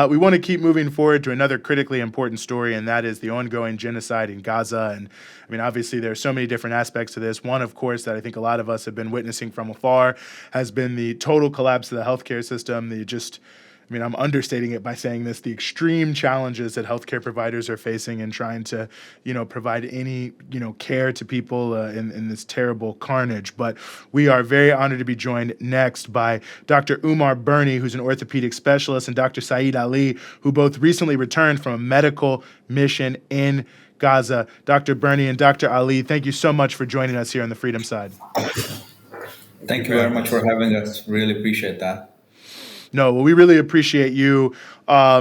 we want to keep moving forward to another critically important story, and that is the ongoing genocide in Gaza. And I mean, obviously, there are so many different aspects to this. One, of course, that I think a lot of us have been witnessing from afar has been the total collapse of the healthcare system. I mean, I'm understating it by saying this, the extreme challenges that healthcare providers are facing in trying to, provide any, care to people in this terrible carnage. But we are very honored to be joined next by Dr. Umar Burney, who's an orthopedic specialist, and Dr. Syed Ali, who both recently returned from a medical mission in Gaza. Dr. Burney and Dr. Ali, thank you so much for joining us here on the Freedom Side. Thank you Thank for you very having much for us. having us. Really appreciate that. No, well, we really appreciate you. I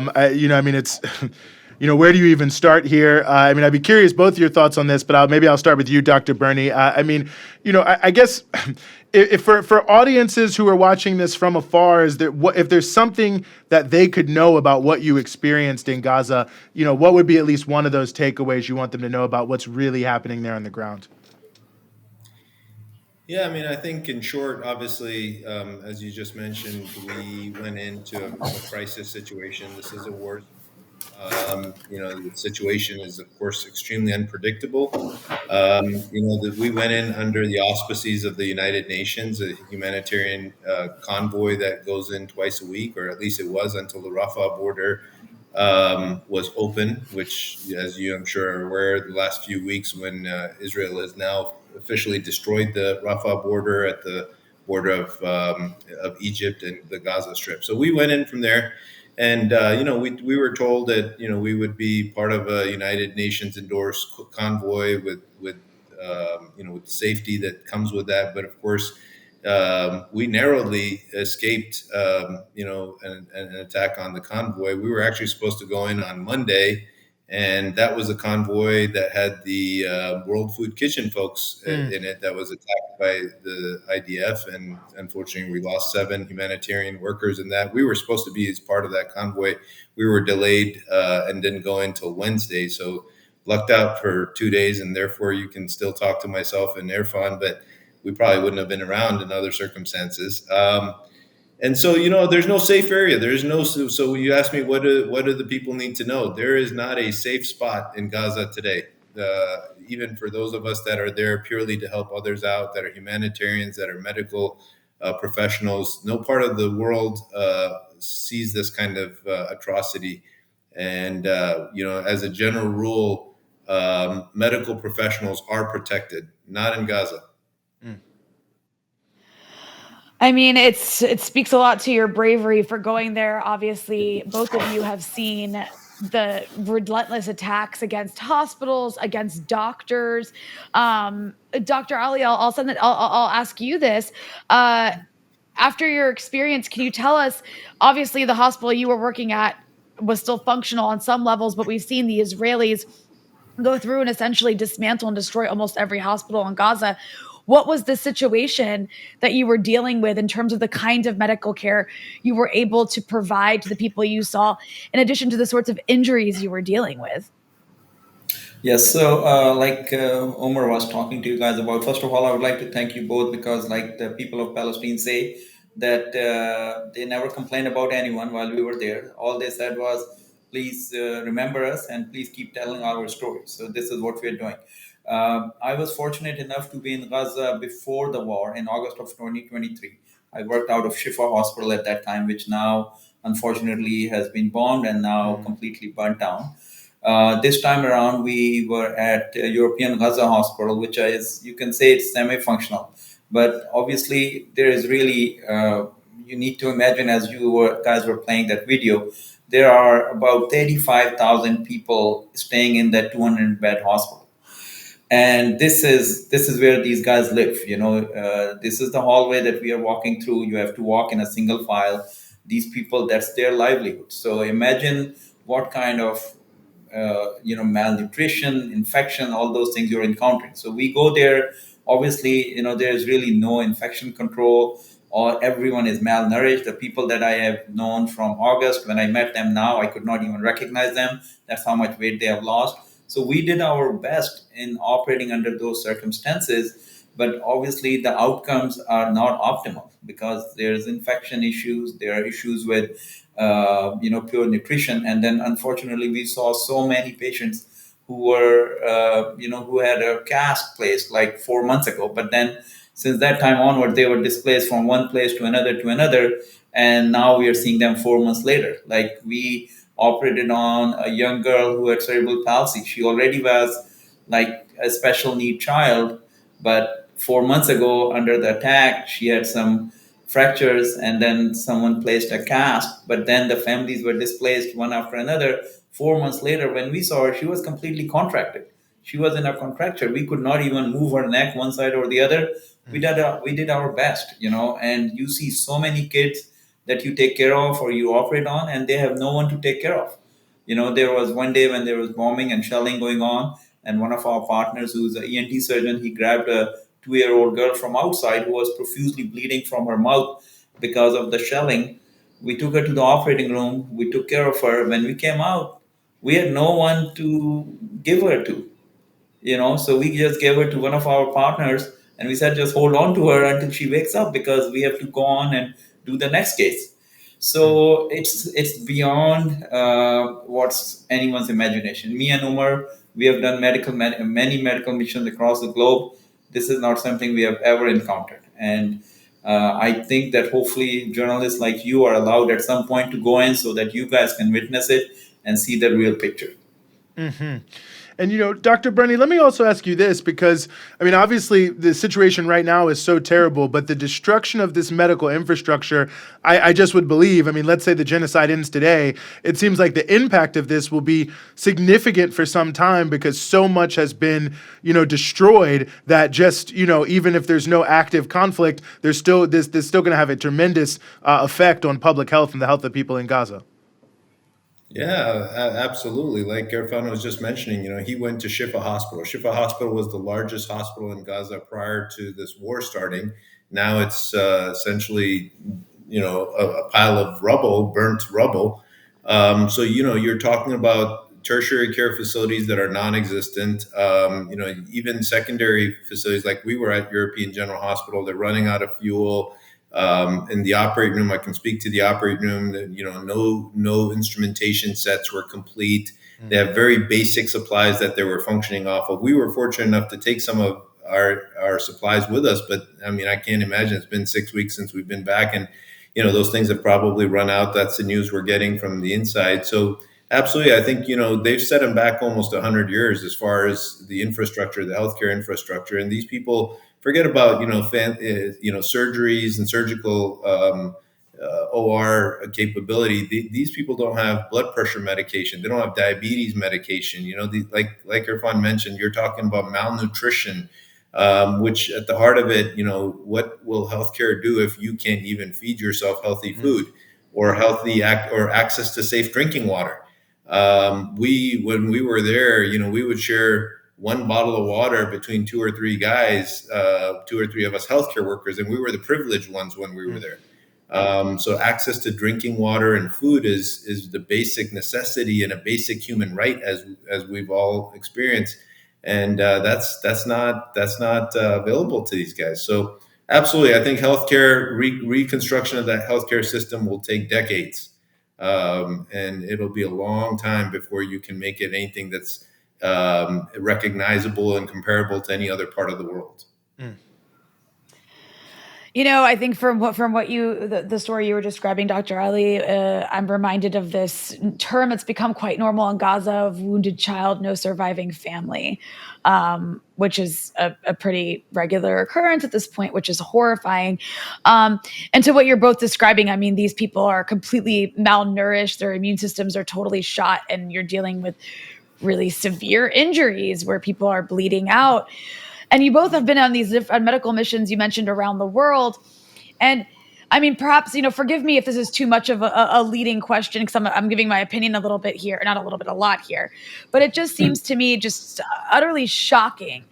mean, it's, where do you even start here? I mean, I'd be curious both your thoughts on this, but maybe I'll start with you, Dr. Burney. I mean, I guess if for audiences who are watching this from afar, if there's something that they could know about what you experienced in Gaza, what would be at least one of those takeaways you want them to know about what's really happening there on the ground? Yeah, I mean, I think in short, obviously, as you just mentioned, we went into a crisis situation. This is a war. The situation is, of course, extremely unpredictable. That we went in under the auspices of the United Nations, a humanitarian convoy that goes in twice a week, or at least it was until the Rafah border was open, which, as you, I'm sure, are aware, the last few weeks when Israel has now officially destroyed the Rafah border at the border of Egypt and the Gaza Strip. So we went in from there. And we were told that we would be part of a United Nations endorsed convoy with the safety that comes with that. But of course, we narrowly escaped an attack on the convoy. We were actually supposed to go in on Monday, and that was a convoy that had the World Food Kitchen folks in it that was attacked by the IDF, and unfortunately, we lost 7 humanitarian workers in that. We were supposed to be as part of that convoy. We were delayed and didn't go in until Wednesday, so lucked out for 2 days, and therefore you can still talk to myself and Irfan, but we probably wouldn't have been around in other circumstances. And so, there's no safe area. There's no. So you ask me, what do the people need to know? There is not a safe spot in Gaza today. Even for those of us that are there purely to help others out, that are humanitarians, that are medical professionals, no part of the world sees this kind of atrocity. And as a general rule, medical professionals are protected, not in Gaza. I mean, it speaks a lot to your bravery for going there. Obviously, both of you have seen the relentless attacks against hospitals, against doctors. Dr. Ali, I'll ask you this. After your experience, can you tell us? Obviously, the hospital you were working at was still functional on some levels, but we've seen the Israelis go through and essentially dismantle and destroy almost every hospital in Gaza. What was the situation that you were dealing with in terms of the kind of medical care you were able to provide to the people you saw, in addition to the sorts of injuries you were dealing with? Yes, so like Omar was talking to you guys about, first of all, I would like to thank you both because, like the people of Palestine say, that they never complained about anyone while we were there. All they said was, please remember us and please keep telling our stories. So, this is what we're doing. I was fortunate enough to be in Gaza before the war in August of 2023. I worked out of Shifa Hospital at that time, which now unfortunately has been bombed and now completely burnt down. This time around, we were at European Gaza Hospital, which is, you can say, it's semi-functional. But obviously, there is really, you need to imagine, as guys were playing that video, there are about 35,000 people staying in that 200-bed hospital. And this is where these guys live. This is the hallway that we are walking through. You have to walk in a single file. These people, that's their livelihood. So imagine what kind of malnutrition, infection, all those things you're encountering. So we go there. Obviously, there's really no infection control, or everyone is malnourished. The people that I have known from August, when I met them now, I could not even recognize them. That's how much weight they have lost. So we did our best in operating under those circumstances. but obviously the outcomes are not optimal because there's infection issues, there are issues with pure nutrition, and then unfortunately we saw so many patients who were who had a cast placed like 4 months ago, but then since that time onward they were displaced from one place to another, and now we are seeing them 4 months later. Like we operated on a young girl who had cerebral palsy. She already was like a special need child, but 4 months ago under the attack she had some fractures, and then someone placed a cast, but then the families were displaced one after another. 4 months later when we saw her, she was completely contracted. She was in a contracture. We could not even move her neck one side or the other. We did our best, and you see so many kids that you take care of or you operate on, and they have no one to take care of. There was one day when there was bombing and shelling going on, and one of our partners, who's an ENT surgeon, he grabbed a 2-year-old girl from outside who was profusely bleeding from her mouth because of the shelling. We took her to the operating room. We took care of her. When we came out, we had no one to give her to. So we just gave her to one of our partners, and we said just hold on to her until she wakes up because we have to go on and do the next case. So it's beyond what's anyone's imagination. Me and Umar, we have done many medical missions across the globe. This is not something we have ever encountered, and I think that hopefully journalists like you are allowed at some point to go in so that you guys can witness it and see the real picture. Mm-hmm. And, Dr. Burney, let me also ask you this, because, obviously the situation right now is so terrible, but the destruction of this medical infrastructure, I just would believe, let's say the genocide ends today, it seems like the impact of this will be significant for some time because so much has been, destroyed that just, even if there's no active conflict, there's still still going to have a tremendous effect on public health and the health of people in Gaza. Yeah, absolutely. Like Irfan was just mentioning, he went to Shifa Hospital. Shifa Hospital was the largest hospital in Gaza prior to this war starting. Now it's essentially, a pile of rubble, burnt rubble. So, you're talking about tertiary care facilities that are non-existent. Even secondary facilities, like we were at European General Hospital, they're running out of fuel. In the operating room, I can speak to the operating room. No instrumentation sets were complete. They have very basic supplies that they were functioning off of. We were fortunate enough to take some of our supplies with us, but I can't imagine. It's been 6 weeks since we've been back, and those things have probably run out. That's the news we're getting from the inside. So absolutely, I think they've set them back almost 100 years as far as the infrastructure, the healthcare infrastructure, and these people. Forget about surgeries and surgical OR capability. These people don't have blood pressure medication. They don't have diabetes medication. Like Irfan mentioned, you're talking about malnutrition, which at the heart of it, what will healthcare do if you can't even feed yourself healthy food or or access to safe drinking water? When we were there, we would share one bottle of water between 2 or 3 of us healthcare workers, and we were the privileged ones when we were there. So access to drinking water and food is the basic necessity and a basic human right, as we've all experienced, and that's not available to these guys. So absolutely, I think healthcare reconstruction of that healthcare system will take decades, and it'll be a long time before you can make it anything that's recognizable and comparable to any other part of the world. I think from what the story you were describing, Dr. Ali, I'm reminded of this term that's become quite normal in Gaza of wounded child, no surviving family, which is a pretty regular occurrence at this point, which is horrifying. And to what you're both describing, these people are completely malnourished, their immune systems are totally shot, and you're dealing with really severe injuries where people are bleeding out. And you both have been on these medical missions you mentioned around the world. And perhaps, forgive me if this is too much of a leading question, because I'm giving my opinion a little bit here, not a little bit, a lot here. But it just seems to me just utterly shocking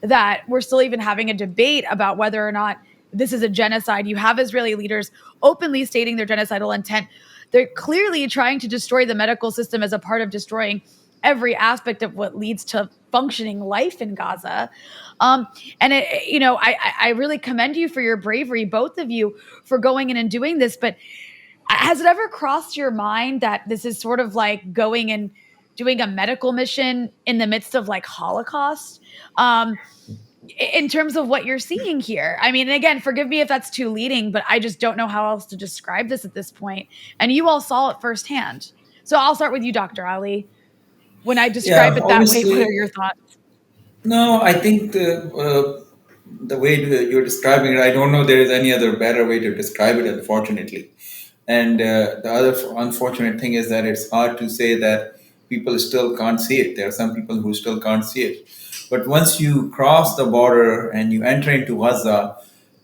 that we're still even having a debate about whether or not this is a genocide. You have Israeli leaders openly stating their genocidal intent. They're clearly trying to destroy the medical system as a part of destroying every aspect of what leads to functioning life in Gaza. And I really commend you for your bravery, both of you, for going in and doing this. But has it ever crossed your mind that this is sort of like going and doing a medical mission in the midst of like Holocaust? In terms of what you're seeing here. I mean, and again, forgive me if that's too leading, but I just don't know how else to describe this at this point. And you all saw it firsthand. So I'll start with you, Dr. Ali. When I describe Yeah, it that way, what are obviously. your thoughts? No, I think the way you're describing it, I don't know there is any other better way to describe it, unfortunately. And the other unfortunate thing is that it's hard to say that people still can't see it. There are some people who still can't see it. But once you cross the border and you enter into Gaza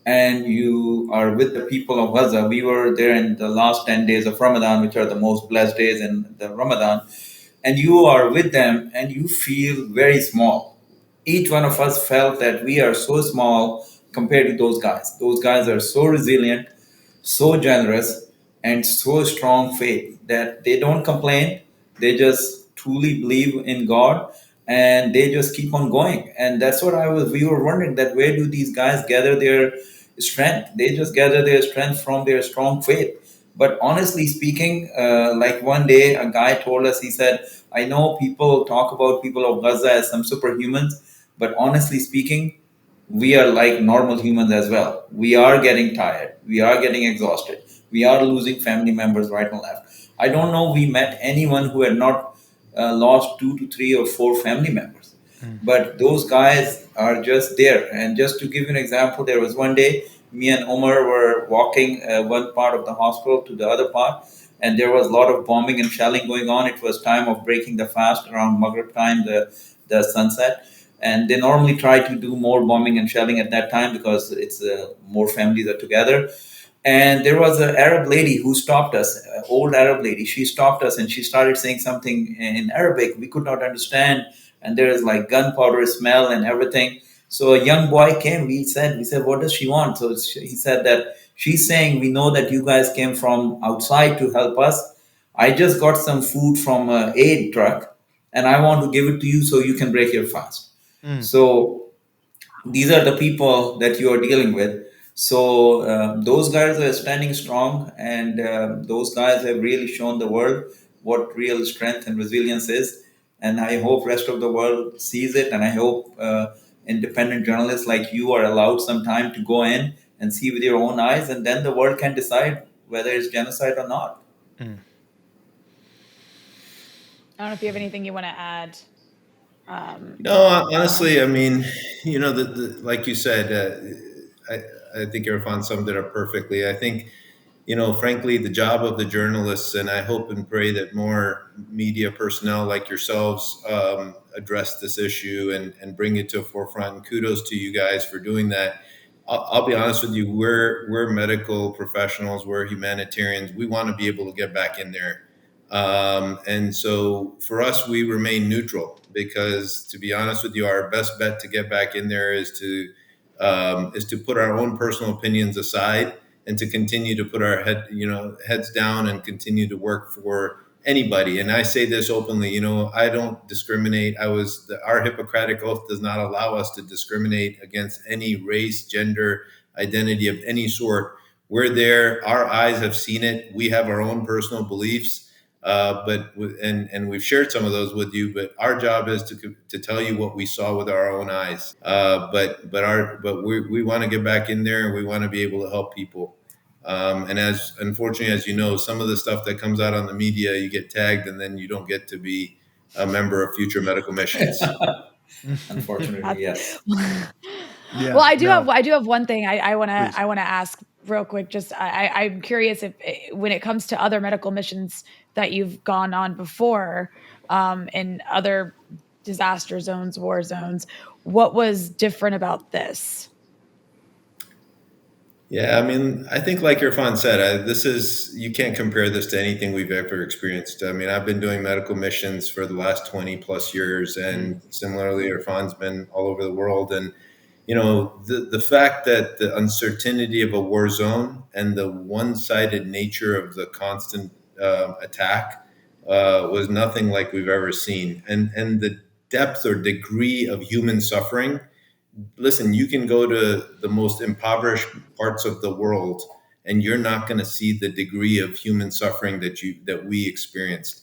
and you are with the people of Gaza, we were there in the last 10 days of Ramadan, which are the most blessed days in the Ramadan, and you are with them and you feel very small. Each one of us felt that we are so small compared to those guys. Those guys are so resilient, so generous, and so strong faith that they don't complain. They just truly believe in God, and they just keep on going. And that's what we were wondering, that where do these guys gather their strength? They just gather their strength from their strong faith. But honestly speaking, like one day a guy told us, he said, I know people talk about people of Gaza as some superhumans, but honestly speaking, we are like normal humans as well. We are getting tired. We are getting exhausted. We are losing family members right and left. I don't know we met anyone who had not lost 2 to 3 or 4 family members. Mm. But those guys are just there. And just to give you an example, there was one day me and Omar were walking one part of the hospital to the other part, and there was a lot of bombing and shelling going on. It was time of breaking the fast around Maghrib time, the sunset, and they normally try to do more bombing and shelling at that time because it's more families are together. And there was an Arab lady who stopped us, an old Arab lady. She stopped us and she started saying something in Arabic. We could not understand, and there is like gunpowder smell and everything. So a young boy came. We said, what does she want? So he said that she's saying, we know that you guys came from outside to help us. I just got some food from a aid truck, and I want to give it to you so you can break your fast. Mm. So these are the people that you are dealing with. So those guys are standing strong, and those guys have really shown the world what real strength and resilience is. And I hope rest of the world sees it, and I hope independent journalists like you are allowed some time to go in and see with your own eyes, and then the world can decide whether it's genocide or not. Mm. I don't know if you have anything you want to add. No, Omar? honestly, I mean, like you said, I think Irfan summed it up perfectly. I think, frankly, the job of the journalists, and I hope and pray that more media personnel like yourselves address this issue and bring it to a forefront. And kudos to you guys for doing that. I'll be honest with you, we're medical professionals, we're humanitarians. We want to be able to get back in there. And so for us, we remain neutral because, to be honest with you, our best bet to get back in there is to put our own personal opinions aside and to continue to put our heads down and continue to work for anybody. And I say this openly, I don't discriminate. Our Hippocratic oath does not allow us to discriminate against any race, gender, identity of any sort. We're there. Our eyes have seen it. We have our own personal beliefs. And we've shared some of those with you. But our job is to tell you what we saw with our own eyes. But we want to get back in there, and we want to be able to help people. And as unfortunately as you know, some of the stuff that comes out on the media, you get tagged, and then you don't get to be a member of future medical missions. Unfortunately, yes. Yeah. Well, No. I do have one thing Please. I wanna ask real quick. Just I'm curious if when it comes to other medical missions that you've gone on before, in other disaster zones, war zones, what was different about this? Yeah, I mean, I think like Irfan said, you can't compare this to anything we've ever experienced. I mean, I've been doing medical missions for the last 20 plus years, and similarly, Irfan's been all over the world. And, the fact that the uncertainty of a war zone and the one sided nature of the constant attack was nothing like we've ever seen, and the depth or degree of human suffering. Listen, you can go to the most impoverished parts of the world, and you're not going to see the degree of human suffering that we experienced.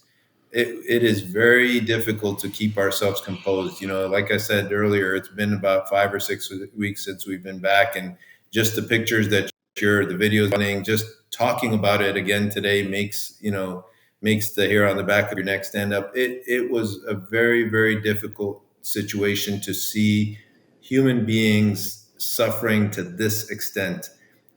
It is very difficult to keep ourselves composed. Like I said earlier, it's been about 5 or 6 weeks since we've been back, and just the pictures that the videos running, just talking about it again today makes the hair on the back of your neck stand up. It was a very, very difficult situation to see human beings suffering to this extent.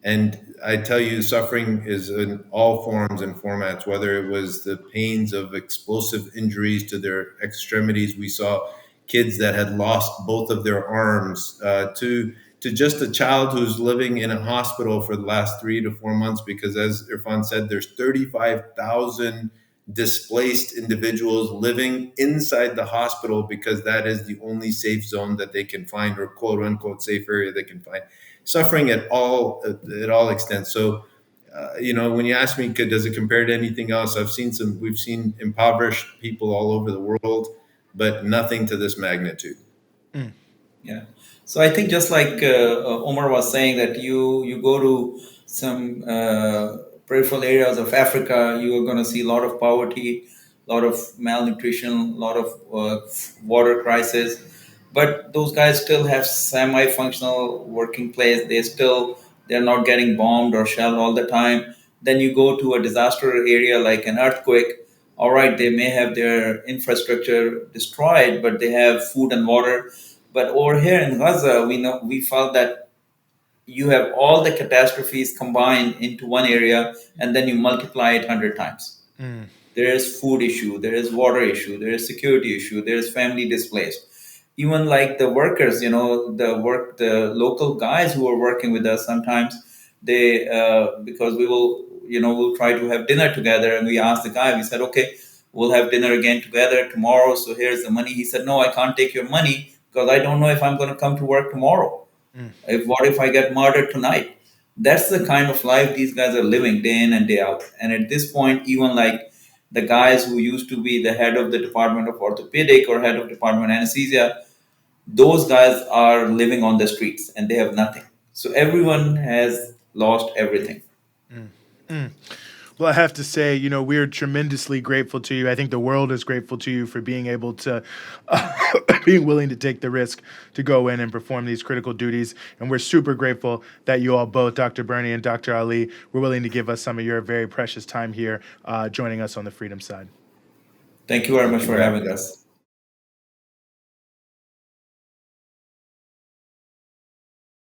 And I tell you, suffering is in all forms and formats, whether it was the pains of explosive injuries to their extremities. We saw kids that had lost both of their arms, to just a child who's living in a hospital for the last 3 to 4 months, because, as Irfan said, there's 35,000 displaced individuals living inside the hospital because that is the only safe zone that they can find, or quote unquote safe area they can find, suffering at all extents. So, when you ask me, does it compare to anything else? We've seen impoverished people all over the world, but nothing to this magnitude. Mm. Yeah. So I think just like Omar was saying that you go to some peripheral areas of Africa, you are going to see a lot of poverty, a lot of malnutrition, a lot of water crisis. But those guys still have semi-functional working place. They're not getting bombed or shelled all the time. Then you go to a disaster area like an earthquake. All right, they may have their infrastructure destroyed, but they have food and water. But over here in Gaza, we felt that you have all the catastrophes combined into one area, and then you multiply it 100 times. Mm. There is food issue, there is water issue, there is security issue, there is family displaced. Even like the workers, the local guys who are working with us, sometimes they because we'll try to have dinner together, and we asked the guy, we said, okay, we'll have dinner again together tomorrow, so here's the money. He said, no, I can't take your money because I don't know if I'm going to come to work tomorrow. Mm. What if I get murdered tonight? That's the kind of life these guys are living day in and day out. And at this point, even like the guys who used to be the head of the department of orthopedic or head of department anesthesia, those guys are living on the streets and they have nothing. So everyone has lost everything. Mm. Mm. Well, I have to say, we're tremendously grateful to you. I think the world is grateful to you for being able to, being willing to take the risk to go in and perform these critical duties. And we're super grateful that you all both, Dr. Burney and Dr. Ali, were willing to give us some of your very precious time here, joining us on the Freedom Side. Thank you very Thank much you for for having having us. us.